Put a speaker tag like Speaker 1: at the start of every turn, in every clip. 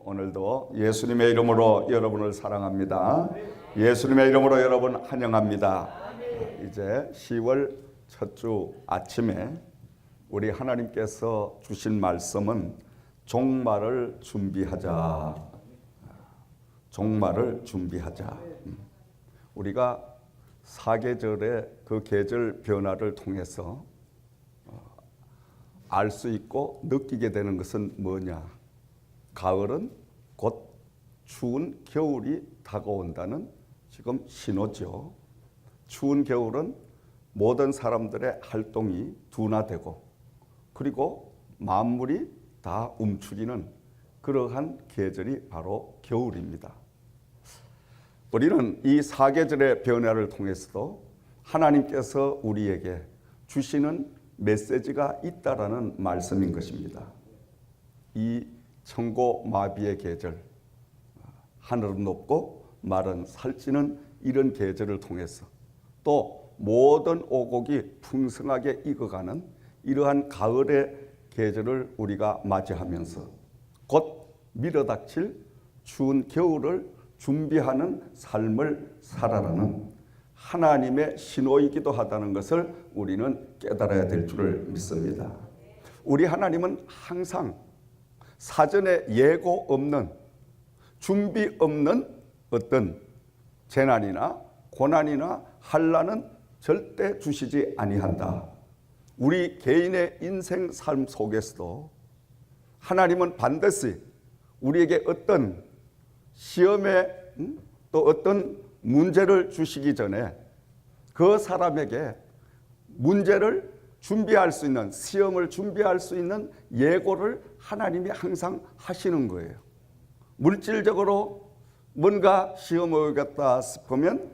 Speaker 1: 오늘도 예수님의 이름으로 여러분을 사랑합니다. 예수님의 이름으로 여러분 환영합니다. 이제 10월 첫 주 아침에 우리 하나님께서 주신 말씀은 종말을 준비하자. 종말을 준비하자. 우리가 사계절의 그 계절 변화를 통해서 알 수 있고 느끼게 되는 것은 뭐냐? 가을은 곧 추운 겨울이 다가온다는 지금 신호죠. 추운 겨울은 모든 사람들의 활동이 둔화되고 그리고 만물이 다 움츠리는 그러한 계절이 바로 겨울입니다. 우리는 이 사계절의 변화를 통해서도 하나님께서 우리에게 주시는 메시지가 있다라는 말씀인 것입니다. 이 천고마비의 계절, 하늘은 높고 말은 살찌는 이런 계절을 통해서 또 모든 오곡이 풍성하게 익어가는 이러한 가을의 계절을 우리가 맞이하면서 곧 밀어닥칠 추운 겨울을 준비하는 삶을 살아라는 하나님의 신호이기도 하다는 것을 우리는 깨달아야 될 줄을 믿습니다. 우리 하나님은 항상 사전에 예고 없는, 준비 없는 어떤 재난이나 고난이나 환난은 절대 주시지 아니한다. 우리 개인의 인생 삶 속에서도 하나님은 반드시 우리에게 어떤 시험에 또 어떤 문제를 주시기 전에 그 사람에게 문제를 준비할 수 있는, 시험을 준비할 수 있는 예고를 하나님이 항상 하시는 거예요. 물질적으로 뭔가 시험이 오겠다 싶으면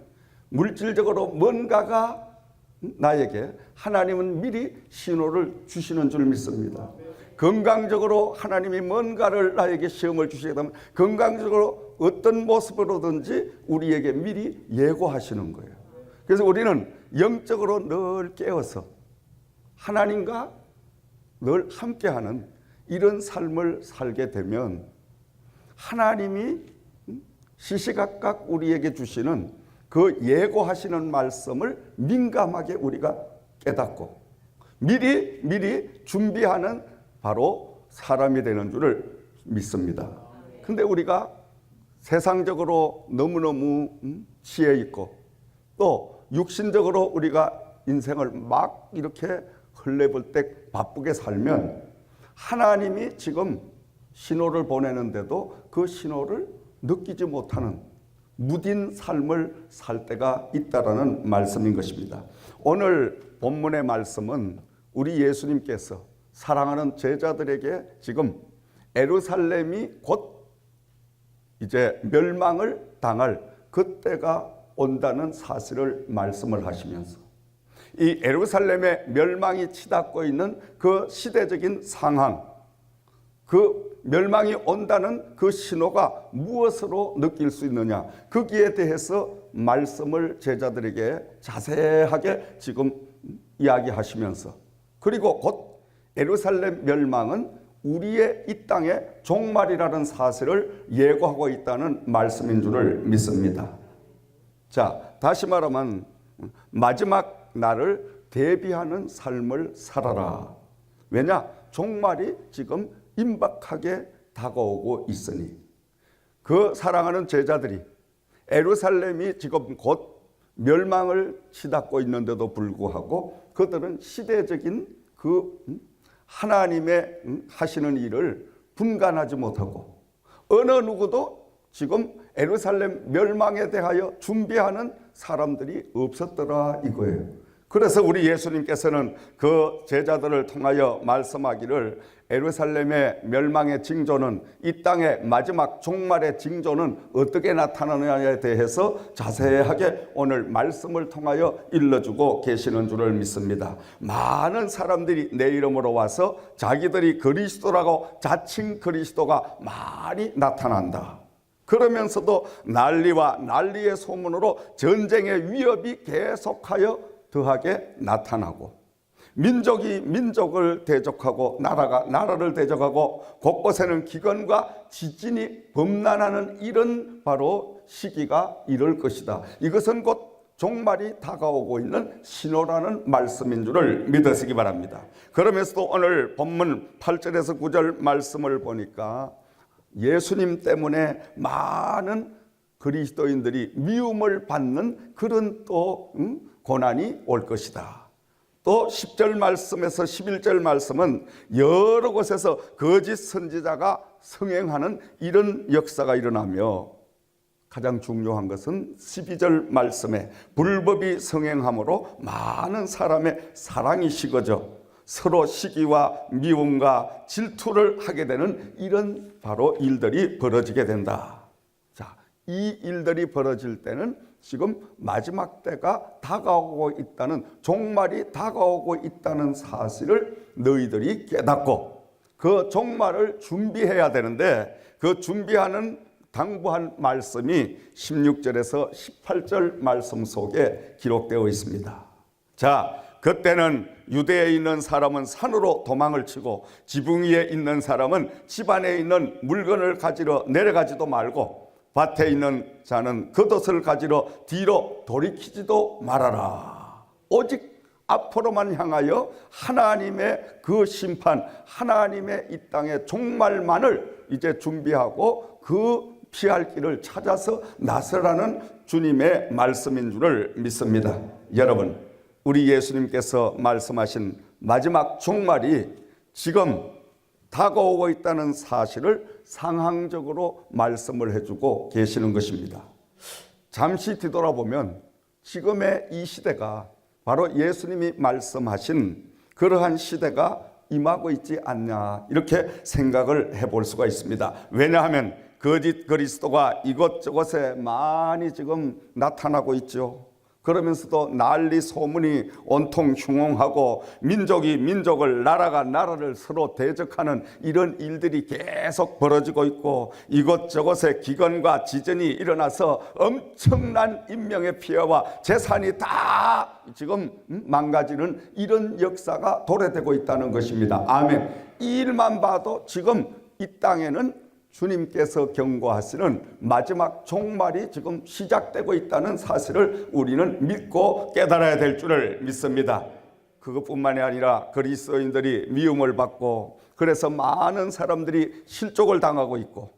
Speaker 1: 물질적으로 뭔가가 나에게 하나님은 미리 신호를 주시는 줄 믿습니다. 건강적으로 하나님이 뭔가를 나에게 시험을 주시게 되면 건강적으로 어떤 모습으로든지 우리에게 미리 예고하시는 거예요. 그래서 우리는 영적으로 늘 깨어서 하나님과 늘 함께하는 이런 삶을 살게 되면 하나님이 시시각각 우리에게 주시는 그 예고하시는 말씀을 민감하게 우리가 깨닫고 미리 준비하는 바로 사람이 되는 줄을 믿습니다. 근데 우리가 세상적으로 너무너무 치여 있고 또 육신적으로 우리가 인생을 막 이렇게 흘려볼 때 바쁘게 살면 하나님이 지금 신호를 보내는데도 그 신호를 느끼지 못하는 무딘 삶을 살 때가 있다라는 말씀인 것입니다. 오늘 본문의 말씀은 우리 예수님께서 사랑하는 제자들에게 지금 예루살렘이 곧 이제 멸망을 당할 그때가 온다는 사실을 말씀을 하시면서 이 예루살렘의 멸망이 치닫고 있는 그 시대적인 상황, 그 멸망이 온다는 그 신호가 무엇으로 느낄 수 있느냐, 거기에 대해서 말씀을 제자들에게 자세하게 지금 이야기하시면서 그리고 곧 예루살렘 멸망은 우리의 이 땅의 종말이라는 사실을 예고하고 있다는 말씀인 줄을 믿습니다. 자, 다시 말하면 마지막 날을 대비하는 삶을 살아라. 왜냐? 종말이 지금 임박하게 다가오고 있으니 그 사랑하는 제자들이 예루살렘이 지금 곧 멸망을 치닫고 있는데도 불구하고 그들은 시대적인 그 하나님의 하시는 일을 분간하지 못하고 어느 누구도 지금 예루살렘 멸망에 대하여 준비하는 사람들이 없었더라 이거예요. 그래서 우리 예수님께서는 그 제자들을 통하여 말씀하기를 예루살렘의 멸망의 징조는 이 땅의 마지막 종말의 징조는 어떻게 나타나느냐에 대해서 자세하게 오늘 말씀을 통하여 일러주고 계시는 줄을 믿습니다. 많은 사람들이 내 이름으로 와서 자기들이 그리스도라고 자칭 그리스도가 많이 나타난다. 그러면서도 난리와 난리의 소문으로 전쟁의 위협이 계속하여 더하게 나타나고 민족이 민족을 대적하고 나라가 나라를 대적하고 곳곳에는 기근과 지진이 범람하는 이런 바로 시기가 이럴 것이다. 이것은 곧 종말이 다가오고 있는 신호라는 말씀인 줄을 믿으시기 바랍니다. 그러면서도 오늘 본문 8절에서 9절 말씀을 보니까 예수님 때문에 많은 그리스도인들이 미움을 받는 그런 또 고난이 올 것이다. 또 10절 말씀에서 11절 말씀은 여러 곳에서 거짓 선지자가 성행하는 이런 역사가 일어나며 가장 중요한 것은 12절 말씀에 불법이 성행함으로 많은 사람의 사랑이 식어져 서로 시기와 미움과 질투를 하게 되는 이런 바로 일들이 벌어지게 된다. 자, 이 일들이 벌어질 때는 지금 마지막 때가 다가오고 있다는, 종말이 다가오고 있다는 사실을 너희들이 깨닫고 그 종말을 준비해야 되는데, 그 준비하는 당부한 말씀이 16절에서 18절 말씀 속에 기록되어 있습니다. 자, 그때는 유대에 있는 사람은 산으로 도망을 치고 지붕 위에 있는 사람은 집 안에 있는 물건을 가지러 내려가지도 말고 밭에 있는 자는 겉옷을 가지러 뒤로 돌이키지도 말아라. 오직 앞으로만 향하여 하나님의 그 심판, 하나님의 이 땅의 종말만을 이제 준비하고 그 피할 길을 찾아서 나서라는 주님의 말씀인 줄을 믿습니다. 여러분, 우리 예수님께서 말씀하신 마지막 종말이 지금 다가오고 있다는 사실을 상황적으로 말씀을 해주고 계시는 것입니다. 잠시 뒤돌아보면 지금의 이 시대가 바로 예수님이 말씀하신 그러한 시대가 임하고 있지 않냐, 이렇게 생각을 해볼 수가 있습니다. 왜냐하면 거짓 그리스도가 이곳저곳에 많이 지금 나타나고 있죠. 그러면서도 난리 소문이 온통 흉흉하고 민족이 민족을, 나라가 나라를 서로 대적하는 이런 일들이 계속 벌어지고 있고, 이곳저곳에 기근과 지진이 일어나서 엄청난 인명의 피해와 재산이 다 지금 망가지는 이런 역사가 도래되고 있다는 것입니다. 아멘. 이 일만 봐도 지금 이 땅에는 주님께서 경고하시는 마지막 종말이 지금 시작되고 있다는 사실을 우리는 믿고 깨달아야 될 줄을 믿습니다. 그것뿐만이 아니라 그리스도인들이 미움을 받고, 그래서 많은 사람들이 실족을 당하고 있고,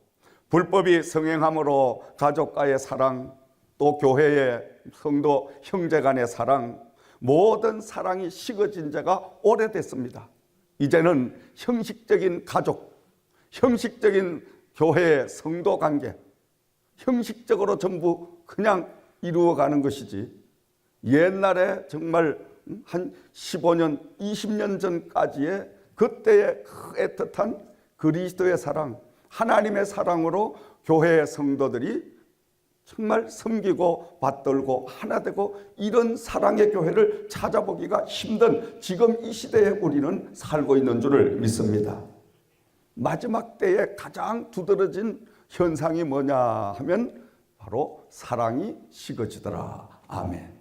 Speaker 1: 불법이 성행함으로 가족과의 사랑, 또 교회의 성도 형제 간의 사랑, 모든 사랑이 식어진 지가 오래됐습니다. 이제는 형식적인 가족, 형식적인 교회의 성도 관계, 형식적으로 전부 그냥 이루어가는 것이지, 옛날에 정말 한 15년, 20년 전까지의 그때의 애틋한 그리스도의 사랑, 하나님의 사랑으로 교회의 성도들이 정말 섬기고 받들고 하나 되고, 이런 사랑의 교회를 찾아보기가 힘든 지금 이 시대에 우리는 살고 있는 줄을 믿습니다. 마지막 때에 가장 두드러진 현상이 뭐냐 하면 바로 사랑이 식어지더라. 아멘.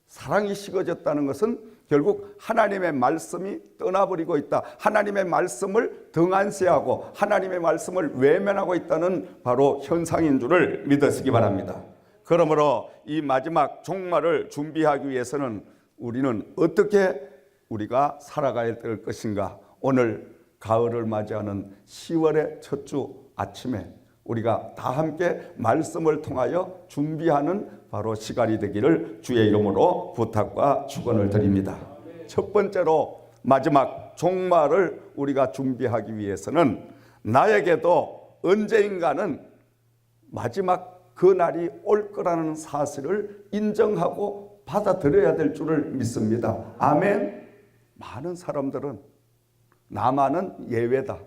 Speaker 1: 사랑이 식어졌다는 것은 결국 하나님의 말씀이 떠나버리고 있다, 하나님의 말씀을 등한시하고 하나님의 말씀을 외면하고 있다는 바로 현상인 줄을 믿으시기 바랍니다. 그러므로 이 마지막 종말을 준비하기 위해서는 우리는 어떻게 우리가 살아가야 될 것인가. 오늘 가을을 맞이하는 10월의 첫 주 아침에 우리가 다 함께 말씀을 통하여 준비하는 바로 시간이 되기를 주의 이름으로 부탁과 축원을 드립니다. 첫 번째로 마지막 종말을 우리가 준비하기 위해서는 나에게도 언제인가는 마지막 그 날이 올 거라는 사실을 인정하고 받아들여야 될 줄을 믿습니다. 아멘. 많은 사람들은 나만은 예외다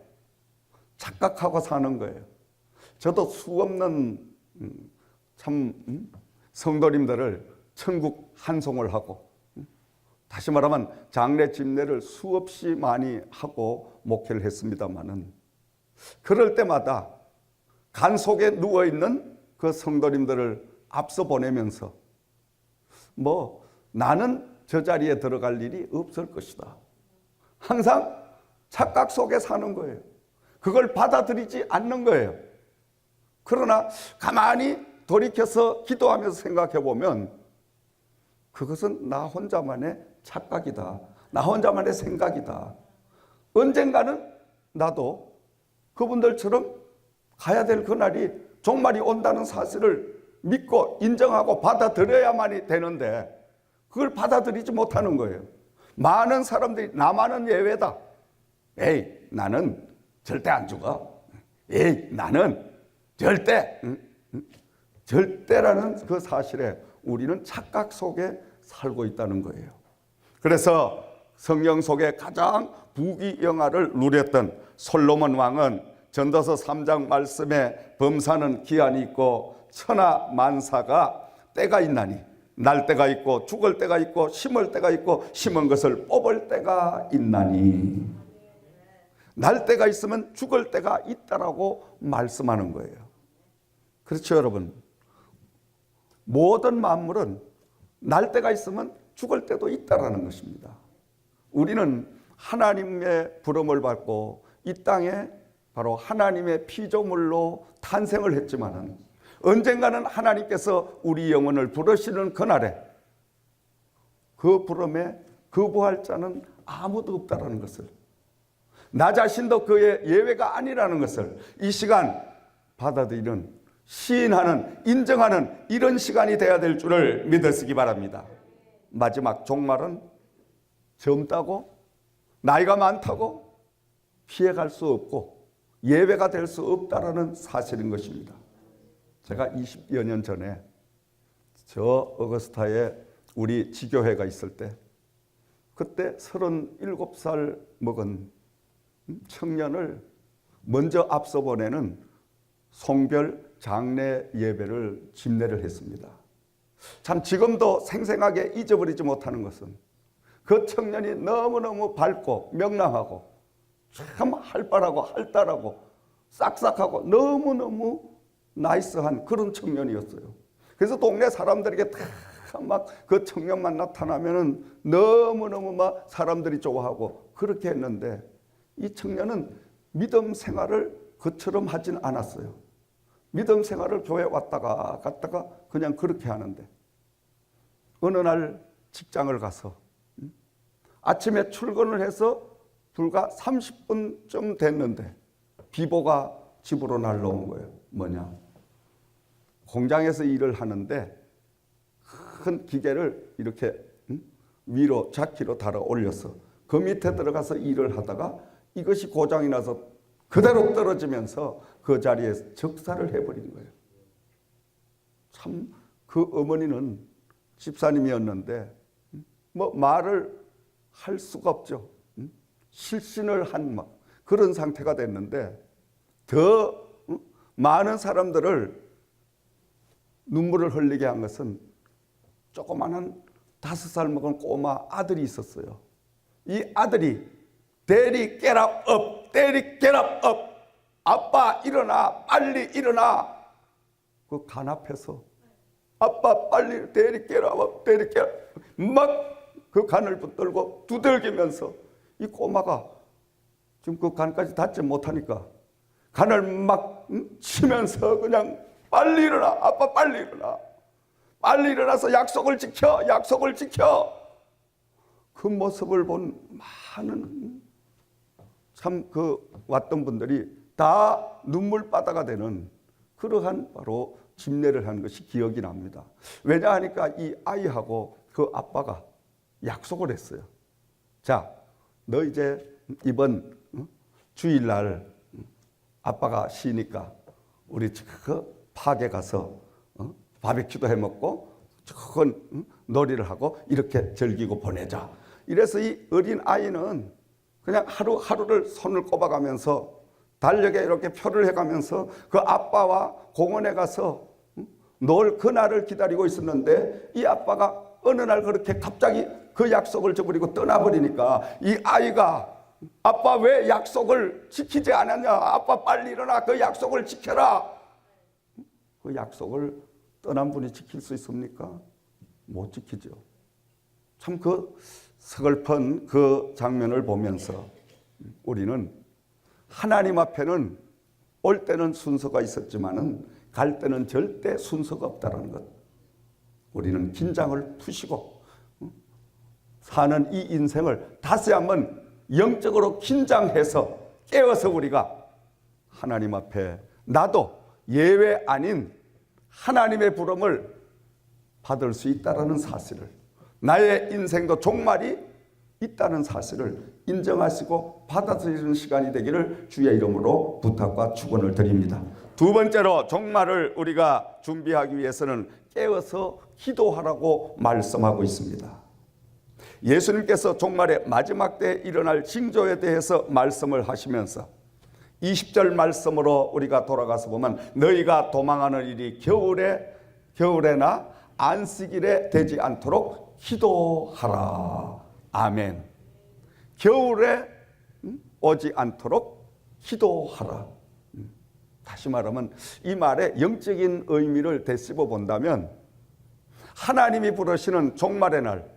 Speaker 1: 착각하고 사는 거예요. 저도 수없는 성도님들을 천국 환송을 하고, 다시 말하면 장례 집례를 수없이 많이 하고 목회를 했습니다마는, 그럴 때마다 간 속에 누워있는 그 성도님들을 앞서 보내면서 나는 저 자리에 들어갈 일이 없을 것이다. 항상 착각 속에 사는 거예요. 그걸 받아들이지 않는 거예요. 그러나 가만히 돌이켜서 기도하면서 생각해 보면 그것은 나 혼자만의 착각이다. 나 혼자만의 생각이다. 언젠가는 나도 그분들처럼 가야 될 그날이 종말이 온다는 사실을 믿고 인정하고 받아들여야만이 되는데 그걸 받아들이지 못하는 거예요. 많은 사람들이 나만은 예외다. 에이, 나는 절대 안 죽어. 에이, 나는 절대. 절대라는 그 사실에 우리는 착각 속에 살고 있다는 거예요. 그래서 성경 속에 가장 부귀영화를 누렸던 솔로몬 왕은 전도서 3장 말씀에 범사는 기한이 있고 천하 만사가 때가 있나니 날 때가 있고 죽을 때가 있고 심을 때가 있고 심은 것을 뽑을 때가 있나니 날 때가 있으면 죽을 때가 있다라고 말씀하는 거예요. 그렇죠, 여러분? 모든 만물은 날 때가 있으면 죽을 때도 있다라는 것입니다. 우리는 하나님의 부름을 받고 이 땅에 바로 하나님의 피조물로 탄생을 했지만은 언젠가는 하나님께서 우리 영혼을 부르시는 그날에 그 부름에 거부할 자는 아무도 없다라는 것을, 나 자신도 그의 예외가 아니라는 것을 이 시간 받아들이는, 시인하는, 인정하는 이런 시간이 되어야 될 줄을 믿으시기 바랍니다. 마지막 종말은 젊다고 나이가 많다고 피해갈 수 없고 예외가 될 수 없다라는 사실인 것입니다. 제가 20여 년 전에 저 어거스타에 우리 지교회가 있을 때 그때 37살 먹은 청년을 먼저 앞서 보내는 송별 장례 예배를 집례를 했습니다. 참 지금도 생생하게 잊어버리지 못하는 것은 그 청년이 너무너무 밝고 명랑하고 참 활발하고 활달하고 싹싹하고 너무너무 나이스한 그런 청년이었어요. 그래서 동네 사람들에게 다 막 그 청년만 나타나면은 너무너무 막 사람들이 좋아하고 그렇게 했는데 이 청년은 믿음 생활을 그처럼 하진 않았어요. 믿음 생활을 교회 왔다가 갔다가 그냥 그렇게 하는데 어느 날 직장을 가서 아침에 출근을 해서 불과 30분쯤 됐는데 비보가 집으로 날라온 거예요. 뭐냐? 공장에서 일을 하는데 큰 기계를 이렇게 위로 자키로 달아 올려서 그 밑에 들어가서 일을 하다가 이것이 고장이 나서 그대로 떨어지면서 그 자리에 적사를 해버린 거예요. 참 그 어머니는 집사님이었는데 뭐 말을 할 수가 없죠. 실신을 한 막 그런 상태가 됐는데 더 많은 사람들을 눈물을 흘리게 한 것은 조그마한 5살 먹은 꼬마 아들이 있었어요. 이 아들이 Daddy get up, Daddy get up, 아빠 일어나, 빨리 일어나. 그 간 앞에서 아빠 빨리 Daddy get up, Daddy get up 막 그 간을 붙들고 두들기면서 이 꼬마가 지금 그 간까지 닿지 못하니까 간을 막 치면서 그냥 빨리 일어나, 아빠 빨리 일어나, 빨리 일어나서 약속을 지켜, 약속을 지켜. 그 모습을 본 많은 참 그 왔던 분들이 다 눈물바다가 되는 그러한 바로 집례를 한 것이 기억이 납니다. 왜냐하니까 이 아이하고 그 아빠가 약속을 했어요. 자, 너 이제 이번 주일날 아빠가 쉬니까 우리 그 파게 가서 바비큐도 해먹고 큰 놀이를 하고 이렇게 즐기고 보내자. 이래서 이 어린 아이는 그냥 하루하루를 손을 꼽아가면서 달력에 이렇게 표를 해가면서 그 아빠와 공원에 가서 놀 그날을 기다리고 있었는데 이 아빠가 어느 날 그렇게 갑자기 그 약속을 저버리고 떠나버리니까 이 아이가 아빠 왜 약속을 지키지 않았냐? 아빠 빨리 일어나 그 약속을 지켜라. 그 약속을 떠난 분이 지킬 수 있습니까? 못 지키죠. 참 그 서글픈 그 장면을 보면서 우리는 하나님 앞에는 올 때는 순서가 있었지만은 갈 때는 절대 순서가 없다는 것. 우리는 긴장을 푸시고 사는 이 인생을 다시 한번 영적으로 긴장해서 깨워서 우리가 하나님 앞에 나도 예외 아닌 하나님의 부름을 받을 수 있다는 사실을, 나의 인생도 종말이 있다는 사실을 인정하시고 받아들이는 시간이 되기를 주의 이름으로 부탁과 축원을 드립니다. 두 번째로 종말을 우리가 준비하기 위해서는 깨어서 기도하라고 말씀하고 있습니다. 예수님께서 종말의 마지막 때에 일어날 징조에 대해서 말씀을 하시면서 20절 말씀으로 우리가 돌아가서 보면 너희가 도망하는 일이 겨울에나 안식일에 되지 않도록 기도하라. 아멘. 겨울에 오지 않도록 기도하라. 다시 말하면 이 말의 영적인 의미를 되씹어 본다면 하나님이 부르시는 종말의 날,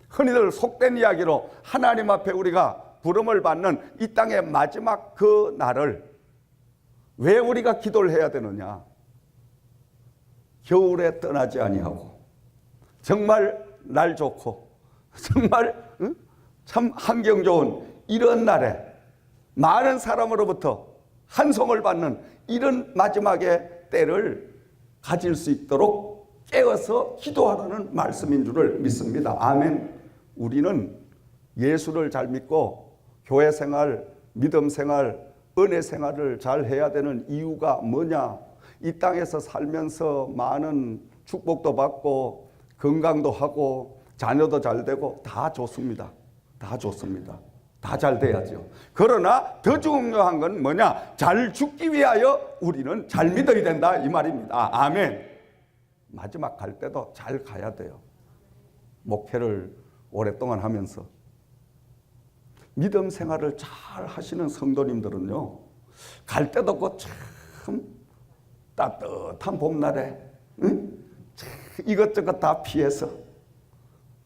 Speaker 1: 흔히들 속된 이야기로 하나님 앞에 우리가 부름을 받는 이 땅의 마지막 그 날을 왜 우리가 기도를 해야 되느냐? 겨울에 떠나지 아니하고 정말 날 좋고 정말 참 환경 좋은 이런 날에 많은 사람으로부터 환송을 받는 이런 마지막의 때를 가질 수 있도록 깨어서 기도하라는 말씀인 줄을 믿습니다. 아멘. 우리는 예수를 잘 믿고 교회 생활, 믿음 생활, 은혜 생활을 잘 해야 되는 이유가 뭐냐? 이 땅에서 살면서 많은 축복도 받고 건강도 하고 자녀도 잘 되고 다 좋습니다. 다 좋습니다. 다 잘 돼야죠. 그러나 더 중요한 건 뭐냐? 잘 죽기 위하여 우리는 잘 믿어야 된다 이 말입니다. 아멘. 마지막 갈 때도 잘 가야 돼요. 목회를 오랫동안 하면서 믿음 생활을 잘 하시는 성도님들은요, 갈 때도 없고 참 따뜻한 봄날에 이것저것 다 피해서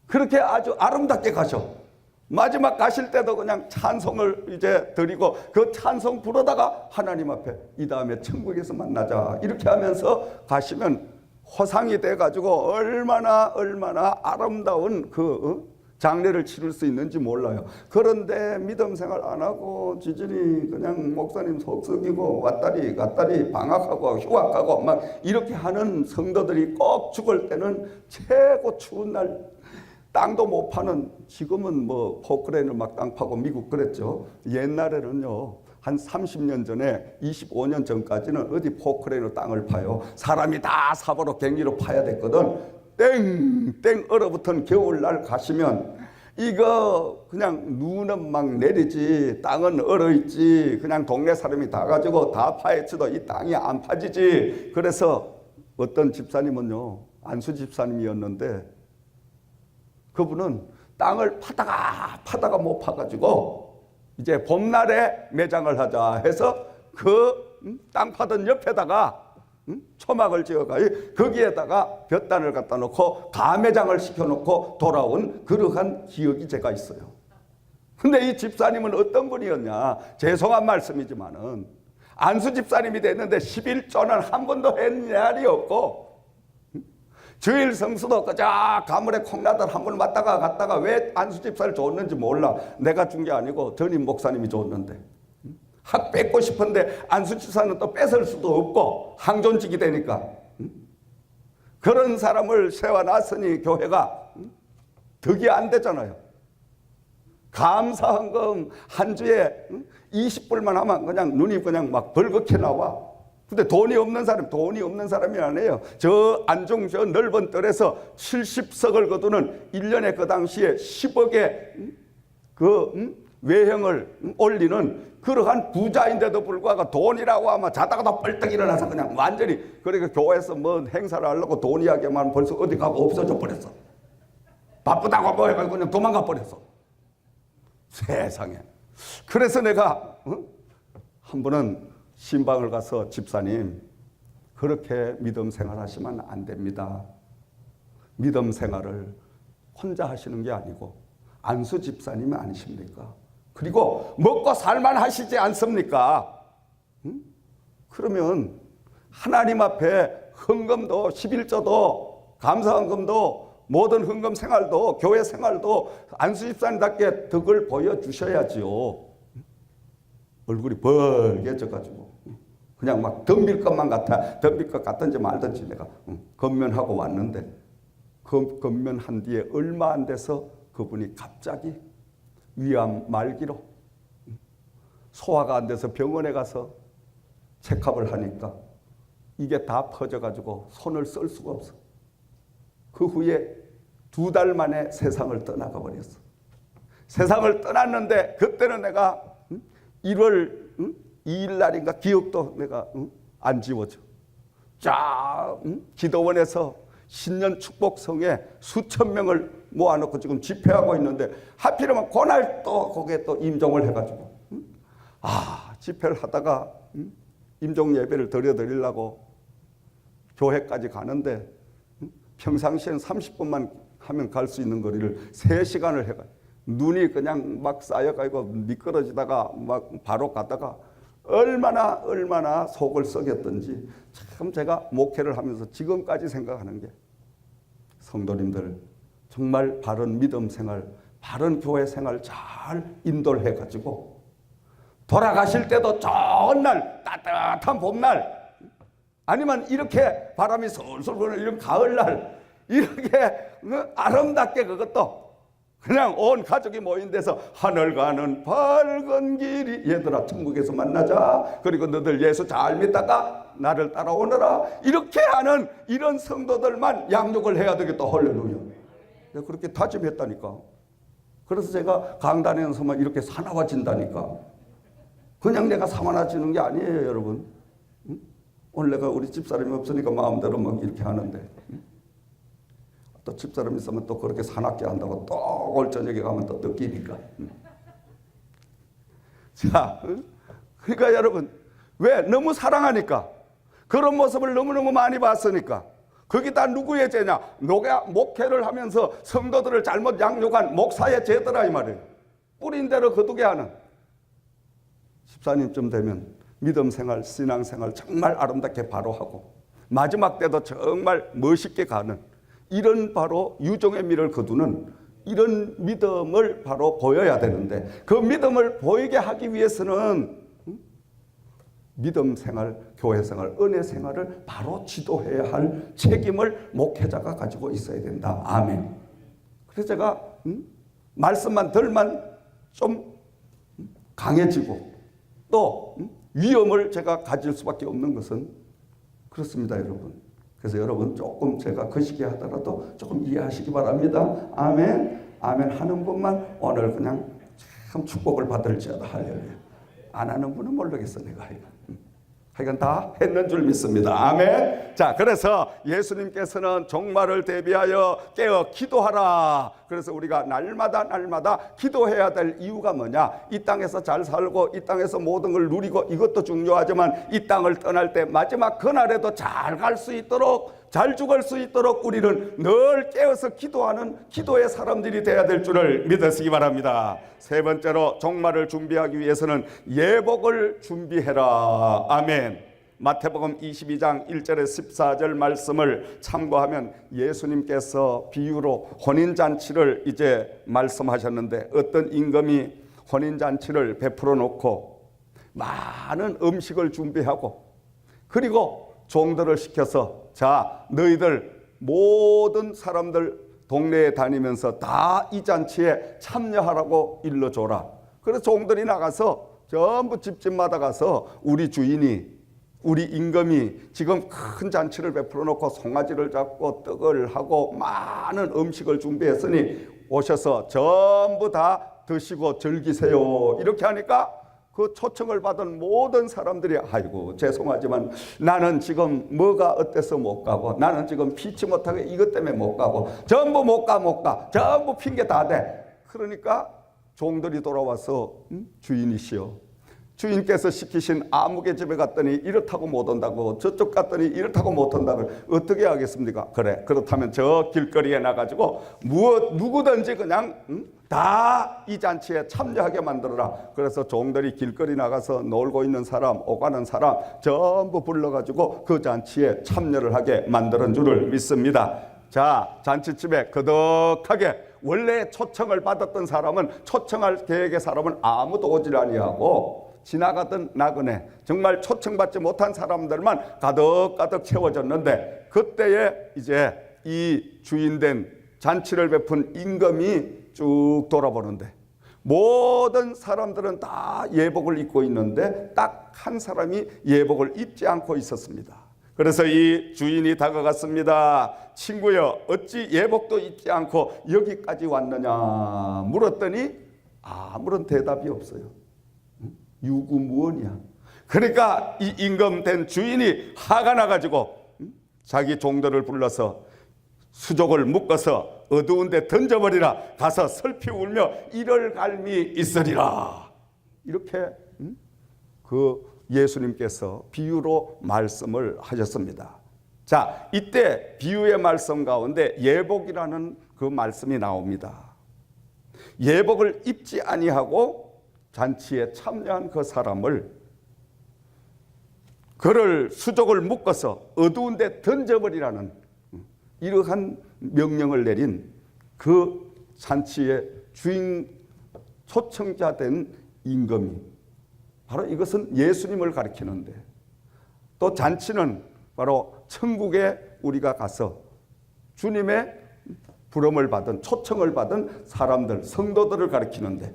Speaker 1: 그렇게 아주 아름답게 가셔. 마지막 가실 때도 그냥 찬송을 이제 드리고 그 찬송 부르다가 하나님 앞에 이 다음에 천국에서 만나자 이렇게 하면서 가시면 호상이 돼가지고 얼마나 아름다운 그 장례를 치를 수 있는지 몰라요. 그런데 믿음 생활 안 하고 지질이 그냥 목사님 속 썩이고 왔다리 갔다리 방학하고 휴학하고 막 이렇게 하는 성도들이 꼭 죽을 때는 최고 추운 날 땅도 못 파는, 지금은 뭐 포크레인을 막 땅 파고 미국 그랬죠. 옛날에는요 한 30년 전에 25년 전까지는 어디 포크레인으로 땅을 파요. 사람이 다 삽으로 갱리로 파야 됐거든. 땡 얼어붙은 겨울날 가시면 이거 그냥 눈은 막 내리지 땅은 얼어있지 그냥 동네 사람이 다 가지고 다 파헤쳐도 이 땅이 안 파지지. 그래서 어떤 집사님은요, 안수 집사님이었는데 그분은 땅을 파다가 못 파가지고 이제 봄날에 매장을 하자 해서 그 땅 파던 옆에다가 초막을 지어가 거기에다가 볕단을 갖다 놓고 가매장을 시켜놓고 돌아온 그러한 기억이 제가 있어요. 근데 이 집사님은 어떤 분이었냐? 죄송한 말씀이지만은 안수 집사님이 됐는데 11조는 한 번도 한 날이 없고 주일 성수도 그저 가물에 콩나들 한 번 왔다가 갔다가 왜 안수 집사를 줬는지 몰라. 내가 준 게 아니고 전임 목사님이 줬는데 학 뺏고 싶은데 안수 집사는 또 뺏을 수도 없고 항존직이 되니까 그런 사람을 세워놨으니 교회가 덕이 안 되잖아요. 감사헌금 한 주에 20불만 하면 그냥 눈이 그냥 막 벌겋게 나와. 근데 돈이 없는 사람이 아니에요. 저 안중 저 넓은 뜰에서 70석을 거두는 1년에 그 당시에 10억의 그 외형을 올리는 그러한 부자인데도 불구하고 돈이라고 하면 자다가도 벌떡 일어나서 그냥 완전히 그러니까 교회에서 뭐 행사를 하려고 돈 이야기만 벌써 어디 가고 없어져 버렸어. 바쁘다고 뭐 해가지고 그냥 도망가 버렸어. 세상에. 그래서 내가 한 번은 신방을 가서 집사님 그렇게 믿음 생활하시면 안 됩니다. 믿음 생활을 혼자 하시는 게 아니고 안수 집사님이 아니십니까? 그리고 먹고 살만 하시지 않습니까? 그러면 하나님 앞에 헌금도 11조도 감사헌금도 모든 헌금 생활도 교회 생활도 안수 집사님답게 덕을 보여주셔야지요. 얼굴이 벌개져가지고 그냥 막 덤빌 것만 같아. 덤빌 것 같든지 말든지 내가 건면하고 왔는데 건면한 뒤에 얼마 안 돼서 그분이 갑자기 위암 말기로 소화가 안 돼서 병원에 가서 체크업을 하니까 이게 다 퍼져가지고 손을 쓸 수가 없어. 그 후에 2달 만에 세상을 떠나가 버렸어. 세상을 떠났는데 그때는 내가 1월 2일 날인가 기억도 내가 안 지워져. 쫙 기도원에서 신년 축복성에 수천 명을 모아놓고 지금 집회하고 있는데 하필이면 그날 또 거기에 또 임종을 해가지고 집회를 하다가 임종 예배를 드리려고 교회까지 가는데 평상시엔 30분만 하면 갈 수 있는 거리를 3시간을 해가 눈이 그냥 막 쌓여가지고 미끄러지다가 막 바로 가다가 얼마나 속을 썩였던지 참 제가 목회를 하면서 지금까지 생각하는 게 성도님들 정말 바른 믿음 생활, 바른 교회 생활 잘 인도를 해가지고 돌아가실 때도 좋은 날, 따뜻한 봄날 아니면 이렇게 바람이 솔솔 부는 이런 가을날 이렇게 아름답게 그것도 그냥 온 가족이 모인 데서 하늘 가는 밝은 길이 얘들아 천국에서 만나자. 그리고 너들 예수 잘 믿다가 나를 따라오너라. 이렇게 하는 이런 성도들만 양육을 해야 되겠다. 할렐루야. 내가 그렇게 다짐했다니까. 그래서 제가 강단에서만 이렇게 사나워진다니까. 그냥 내가 사나워지는 게 아니에요, 여러분. 오늘 내가 우리 집사람이 없으니까 마음대로 막 이렇게 하는데 또 집사람이 있으면 또 그렇게 사납게 한다고 또 올 저녁에 가면 또 느끼니까. 자, 그러니까 여러분 왜? 너무 사랑하니까 그런 모습을 너무너무 많이 봤으니까 그게 다 누구의 죄냐? 목회를 하면서 성도들을 잘못 양육한 목사의 죄더라 이 말이에요. 뿌린 대로 거두게 하는. 집사님쯤 되면 믿음 생활, 신앙 생활 정말 아름답게 바로 하고 마지막 때도 정말 멋있게 가는 이런 바로 유종의 미를 거두는 이런 믿음을 바로 보여야 되는데 그 믿음을 보이게 하기 위해서는 믿음 생활, 교회 생활, 은혜 생활을 바로 지도해야 할 책임을 목회자가 가지고 있어야 된다. 아멘. 그래서 제가 말씀만 들만 좀 강해지고 또 위험을 제가 가질 수밖에 없는 것은 그렇습니다, 여러분. 그래서 여러분 조금 제가 거시기 하더라도 조금 이해하시기 바랍니다. 아멘. 아멘 하는 분만 오늘 그냥 참 축복을 받을지어다. 할렐루야. 안 하는 분은 모르겠어 내가. 하여간 다 했는 줄 믿습니다. 아멘. 자, 그래서 예수님께서는 종말을 대비하여 깨어 기도하라. 그래서 우리가 날마다 기도해야 될 이유가 뭐냐? 이 땅에서 잘 살고 이 땅에서 모든 걸 누리고 이것도 중요하지만 이 땅을 떠날 때 마지막 그날에도 잘 갈 수 있도록 잘 죽을 수 있도록 우리는 늘 깨어서 기도하는 기도의 사람들이 되어야 될 줄을 믿으시기 바랍니다. 세 번째로 종말을 준비하기 위해서는 예복을 준비해라. 아멘. 마태복음 22장 1절에 14절 말씀을 참고하면 예수님께서 비유로 혼인잔치를 이제 말씀하셨는데 어떤 임금이 혼인잔치를 베풀어 놓고 많은 음식을 준비하고 그리고 종들을 시켜서 자, 너희들 모든 사람들 동네에 다니면서 다 이 잔치에 참여하라고 일러줘라. 그래서 종들이 나가서 전부 집집마다 가서 우리 주인이 우리 임금이 지금 큰 잔치를 베풀어 놓고 송아지를 잡고 떡을 하고 많은 음식을 준비했으니 오셔서 전부 다 드시고 즐기세요. 이렇게 하니까 그 초청을 받은 모든 사람들이 아이고 죄송하지만 나는 지금 뭐가 어때서 못 가고 나는 지금 피치 못하게 이것 때문에 못 가고 전부 못 가 전부 핑계 다 대. 그러니까 종들이 돌아와서 주인이시여 주인께서 시키신 아무개 집에 갔더니 이렇다고 못 온다고, 저쪽 갔더니 이렇다고 못 온다고 어떻게 하겠습니까? 그래, 그렇다면 저 길거리에 나가지고 누구든지 그냥 다 이 잔치에 참여하게 만들어라. 그래서 종들이 길거리 나가서 놀고 있는 사람, 오가는 사람 전부 불러가지고 그 잔치에 참여를 하게 만드는 줄을 믿습니다. 자, 잔치집에 거덕하게 원래 초청을 받았던 사람은, 초청할 계획의 사람은 아무도 오질 아니하고 지나가던 나그네, 정말 초청받지 못한 사람들만 가득가득 채워졌는데, 그때에 이제 이 주인된 잔치를 베푼 임금이 쭉 돌아보는데 모든 사람들은 다 예복을 입고 있는데 딱 한 사람이 예복을 입지 않고 있었습니다. 그래서 이 주인이 다가갔습니다. 친구여, 어찌 예복도 입지 않고 여기까지 왔느냐 물었더니 아무런 대답이 없어요. 유구무원이야. 그러니까 이 임금된 주인이 화가 나가지고 자기 종들을 불러서 수족을 묶어서 어두운 데 던져버리라. 가서 슬피 울며 이럴 갈미 있으리라. 이렇게 그 예수님께서 비유로 말씀을 하셨습니다. 자, 이때 비유의 말씀 가운데 예복이라는 그 말씀이 나옵니다. 예복을 입지 아니하고 잔치에 참여한 그 사람을, 그를 수족을 묶어서 어두운 데 던져버리라는 이러한 명령을 내린 그 잔치의 주인 초청자 된 임금이, 바로 이것은 예수님을 가리키는데, 또 잔치는 바로 천국에 우리가 가서 주님의 부름을 받은, 초청을 받은 사람들, 성도들을 가리키는데,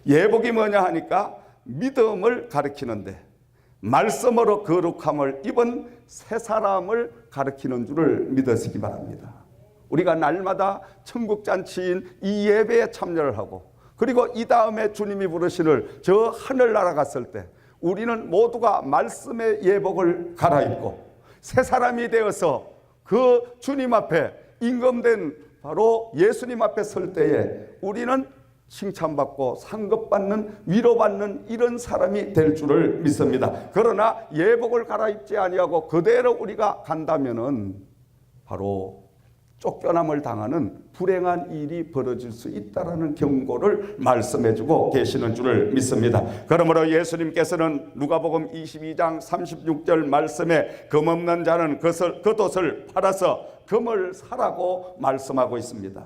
Speaker 1: 예복이 뭐냐 하니까 믿음을 가리키는데, 말씀으로 거룩함을 입은 새 사람을 가리키는 줄을 믿으시기 바랍니다. 우리가 날마다 천국잔치인 이 예배에 참여를 하고, 그리고 이 다음에 주님이 부르시는 저 하늘나라 갔을 때 우리는 모두가 말씀의 예복을 갈아입고 새 사람이 되어서 그 주님 앞에 임금된 바로 예수님 앞에 설 때에 우리는 칭찬받고 상급받는, 위로받는 이런 사람이 될 줄을 믿습니다. 그러나 예복을 갈아입지 아니하고 그대로 우리가 간다면은 바로 쫓겨남을 당하는 불행한 일이 벌어질 수 있다라는 경고를 말씀해주고 계시는 줄을 믿습니다. 그러므로 예수님께서는 누가복음 22장 36절 말씀에 금 없는 자는 겉옷을 팔아서 금을 사라고 말씀하고 있습니다.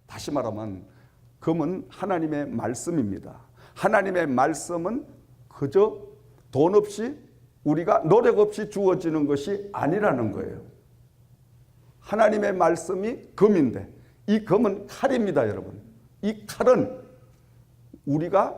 Speaker 1: 다시 말하면 금은 하나님의 말씀입니다. 하나님의 말씀은 그저 돈 없이, 우리가 노력 없이 주어지는 것이 아니라는 거예요. 하나님의 말씀이 금인데 이 금은 칼입니다, 여러분. 이 칼은 우리가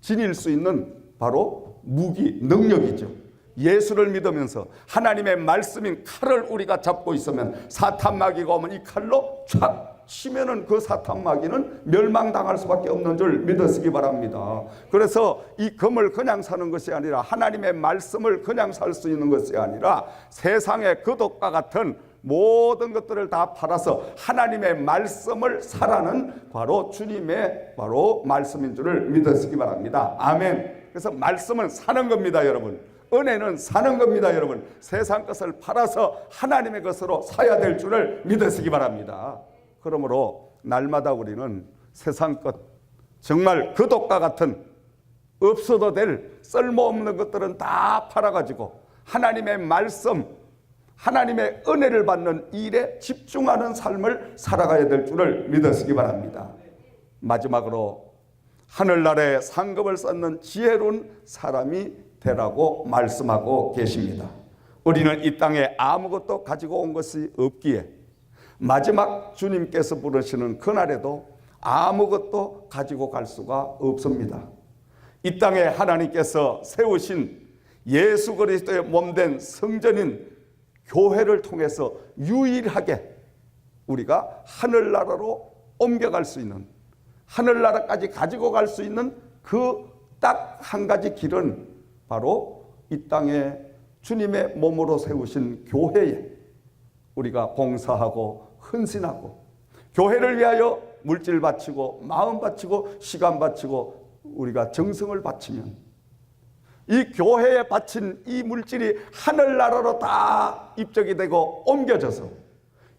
Speaker 1: 지닐 수 있는 바로 무기, 능력이죠. 예수를 믿으면서 하나님의 말씀인 칼을 우리가 잡고 있으면 사탄 마귀가 오면 이 칼로 촥 치면은 그 사탄 마귀는 멸망당할 수밖에 없는 줄 믿으시기 바랍니다. 그래서 이 금을 그냥 사는 것이 아니라, 하나님의 말씀을 그냥 살 수 있는 것이 아니라, 세상의 그것과 같은 모든 것들을 다 팔아서 하나님의 말씀을 사라는 바로 주님의 바로 말씀인 줄을 믿으시기 바랍니다. 아멘. 그래서 말씀은 사는 겁니다, 여러분. 은혜는 사는 겁니다, 여러분. 세상 것을 팔아서 하나님의 것으로 사야 될 줄을 믿으시기 바랍니다. 그러므로 날마다 우리는 세상 것, 정말 그독과 같은 없어도 될 쓸모없는 것들은 다 팔아가지고 하나님의 말씀, 하나님의 은혜를 받는 일에 집중하는 삶을 살아가야 될 줄을 믿으시기 바랍니다. 마지막으로 하늘나라에 상급을 쌓는 지혜로운 사람이 되라고 말씀하고 계십니다. 우리는 이 땅에 아무것도 가지고 온 것이 없기에 마지막 주님께서 부르시는 그날에도 아무것도 가지고 갈 수가 없습니다. 이 땅에 하나님께서 세우신 예수 그리스도의 몸된 성전인 교회를 통해서 유일하게 우리가 하늘나라로 옮겨갈 수 있는, 하늘나라까지 가지고 갈 수 있는 그 딱 한 가지 길은 바로 이 땅에 주님의 몸으로 세우신 교회에 우리가 봉사하고 헌신하고, 교회를 위하여 물질 바치고 마음 바치고 시간 바치고 우리가 정성을 바치면 이 교회에 바친 이 물질이 하늘나라로 다 입적이 되고 옮겨져서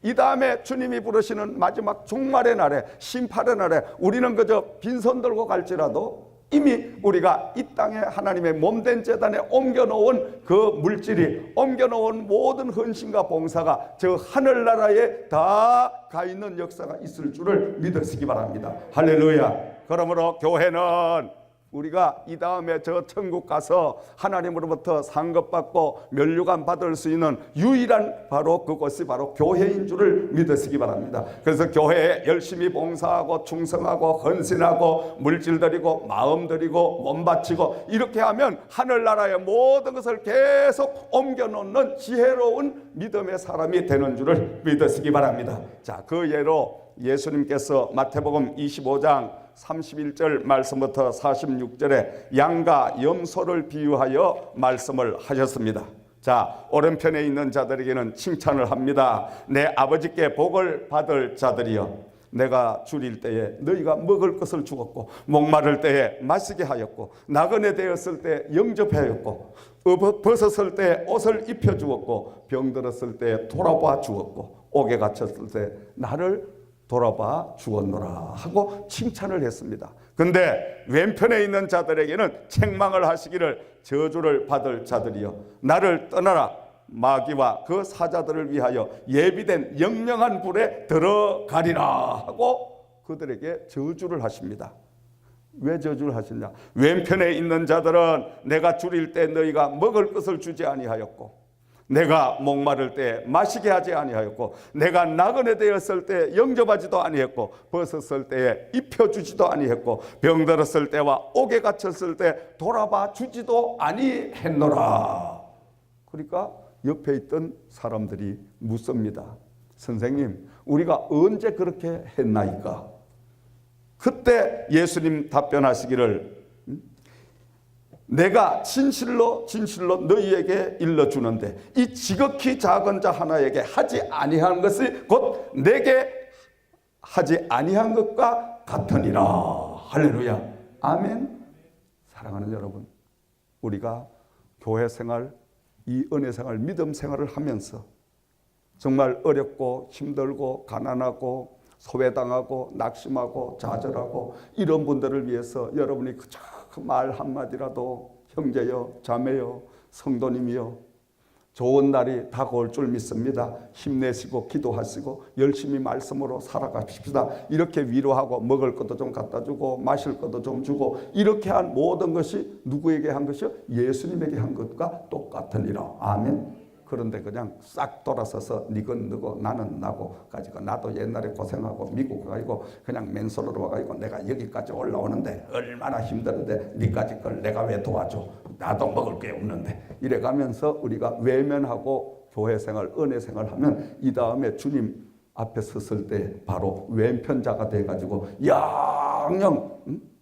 Speaker 1: 이 다음에 주님이 부르시는 마지막 종말의 날에, 심판의 날에 우리는 그저 빈손 들고 갈지라도 이미 우리가 이 땅에 하나님의 몸된 제단에 옮겨놓은 그 물질이, 옮겨놓은 모든 헌신과 봉사가 저 하늘나라에 다 가 있는 역사가 있을 줄을 믿으시기 바랍니다. 할렐루야. 그러므로 교회는 우리가 이 다음에 저 천국 가서 하나님으로부터 상급받고 면류관 받을 수 있는 유일한 바로 그것이 바로 교회인 줄을 믿으시기 바랍니다. 그래서 교회에 열심히 봉사하고 충성하고 헌신하고 물질 드리고 마음 드리고 몸 바치고 이렇게 하면 하늘나라의 모든 것을 계속 옮겨놓는 지혜로운 믿음의 사람이 되는 줄을 믿으시기 바랍니다. 자, 그 예로 예수님께서 마태복음 25장 31절 말씀부터 46절에 양과 염소를 비유하여 말씀을 하셨습니다. 자, 오른편에 있는 자들에게는 칭찬을 합니다. 내 아버지께 복을 받을 자들이여, 내가 줄일 때에 너희가 먹을 것을 주었고, 목마를 때에 마시게 하였고, 나그네 되었을 때 영접하였고, 벗었을 때 옷을 입혀주었고, 병들었을 때 돌아봐 주었고, 옥에 갇혔을 때 나를 돌아봐 주었노라 하고 칭찬을 했습니다. 근데 왼편에 있는 자들에게는 책망을 하시기를 저주를 받을 자들이여, 나를 떠나라, 마귀와 그 사자들을 위하여 예비된 영영한 불에 들어가리라 하고 그들에게 저주를 하십니다. 왜 저주를 하시냐? 왼편에 있는 자들은 내가 줄일 때 너희가 먹을 것을 주지 아니하였고, 내가 목마를 때 마시게 하지 아니하였고, 내가 나그네 되었을 때 영접하지도 아니했고, 벗었을 때에 입혀주지도 아니했고, 병들었을 때와 옥에 갇혔을 때 돌아봐 주지도 아니했노라. 그러니까 옆에 있던 사람들이 묻습니다. 선생님, 우리가 언제 그렇게 했나이까? 그때 예수님 답변하시기를 내가 진실로 진실로 너희에게 일러주는데 이 지극히 작은 자 하나에게 하지 아니한 것이 곧 내게 하지 아니한 것과 같으니라. 할렐루야. 아멘. 사랑하는 여러분, 우리가 교회 생활, 이 은혜 생활, 믿음 생활을 하면서 정말 어렵고 힘들고 가난하고 소외당하고 낙심하고 좌절하고 이런 분들을 위해서 여러분이 그저 그 말 한마디라도 형제여 자매여 성도님이여 좋은 날이 다가올 줄 믿습니다. 힘내시고 기도하시고 열심히 말씀으로 살아갑시다. 이렇게 위로하고 먹을 것도 좀 갖다 주고 마실 것도 좀 주고 이렇게 한 모든 것이 누구에게 한 것이요? 예수님에게 한 것과 똑같으니라. 아멘. 그런데 그냥 싹 돌아서서 니건 너고 나는 나고 가지고 나도 옛날에 고생하고 미국 가고 그냥 맨손으로 와가지고 내가 여기까지 올라오는데 얼마나 힘드는데 니까지 걸 내가 왜 도와줘? 나도 먹을 게 없는데 이래가면서 우리가 외면하고 교회 생활, 은혜 생활 하면 이 다음에 주님 앞에 섰을 때 바로 왼편자가 돼가지고 양양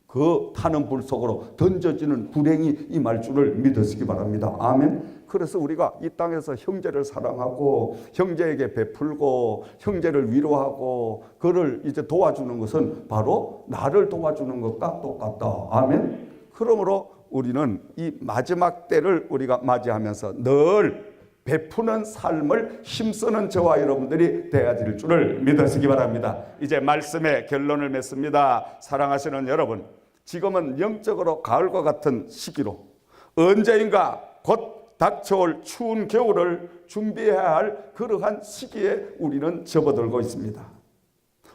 Speaker 1: 그 타는 불 속으로 던져지는 불행이 임할 줄을 믿으시기 바랍니다. 아멘. 그래서 우리가 이 땅에서 형제를 사랑하고 형제에게 베풀고 형제를 위로하고 그를 이제 도와주는 것은 바로 나를 도와주는 것과 똑같다. 아멘. 그러므로 우리는 이 마지막 때를 우리가 맞이하면서 늘 베푸는 삶을 힘쓰는 저와 여러분들이 되어야 될 줄을 믿으시기 바랍니다. 이제 말씀의 결론을 맺습니다. 사랑하시는 여러분, 지금은 영적으로 가을과 같은 시기로 언제인가 곧 닥쳐올 추운 겨울을 준비해야 할 그러한 시기에 우리는 접어들고 있습니다.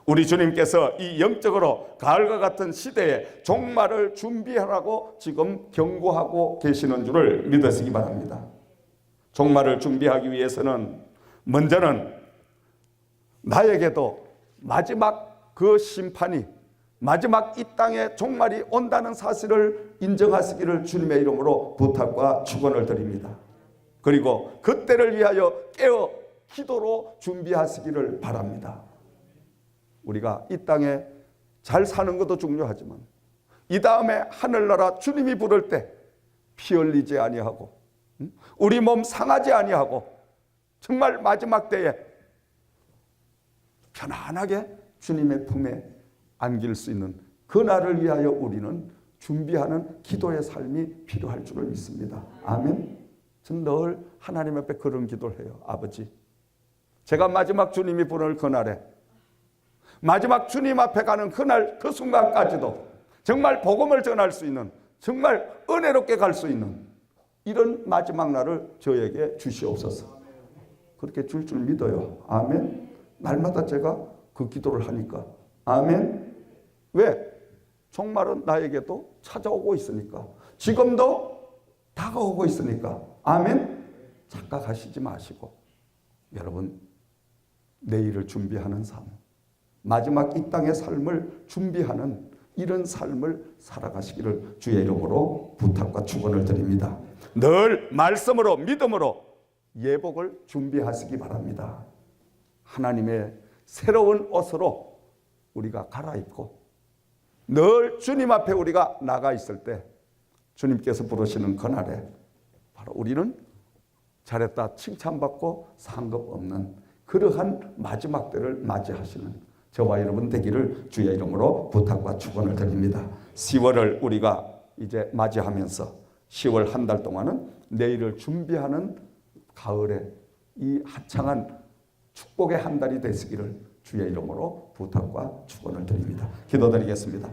Speaker 1: 우리 주님께서 이 영적으로 가을과 같은 시대에 종말을 준비하라고 지금 경고하고 계시는 줄을 믿으시기 바랍니다. 종말을 준비하기 위해서는 먼저는 나에게도 마지막 그 심판이 마지막 이 땅에 종말이 온다는 사실을 인정하시기를 주님의 이름으로 부탁과 축원을 드립니다. 그리고 그때를 위하여 깨어 기도로 준비하시기를 바랍니다. 우리가 이 땅에 잘 사는 것도 중요하지만 이 다음에 하늘나라 주님이 부를 때 피 흘리지 아니하고 우리 몸 상하지 아니하고 정말 마지막 때에 편안하게 주님의 품에 안길 수 있는 그 날을 위하여 우리는 준비하는 기도의 삶이 필요할 줄을 믿습니다. 아멘. 전 늘 하나님 앞에 그런 기도를 해요. 아버지, 제가 마지막 주님이 부를 그날에, 마지막 주님 앞에 가는 그날 그 순간까지도 정말 복음을 전할 수 있는, 정말 은혜롭게 갈 수 있는 이런 마지막 날을 저에게 주시옵소서. 그렇게 줄 줄 믿어요. 아멘. 날마다 제가 그 기도를 하니까. 아멘. 왜? 종말은 나에게도 찾아오고 있으니까. 지금도 다가오고 있으니까. 아멘. 착각하시지 마시고 여러분, 내일을 준비하는 삶, 마지막 이 땅의 삶을 준비하는 이런 삶을 살아가시기를 주의 이름으로 부탁과 축원을 드립니다. 늘 말씀으로 믿음으로 예복을 준비하시기 바랍니다. 하나님의 새로운 옷으로 우리가 갈아입고 늘 주님 앞에 우리가 나가 있을 때 주님께서 부르시는 그날에 바로 우리는 잘했다 칭찬받고 상급 없는 그러한 마지막 때를 맞이하시는 저와 여러분 되기를 주의 이름으로 부탁과 축원을 드립니다. 10월을 우리가 이제 맞이하면서 10월 한 달 동안은 내일을 준비하는 가을에 이 화창한 축복의 한 달이 되시기를 주의 이름으로 부탁과 축원을 드립니다. 기도드리겠습니다.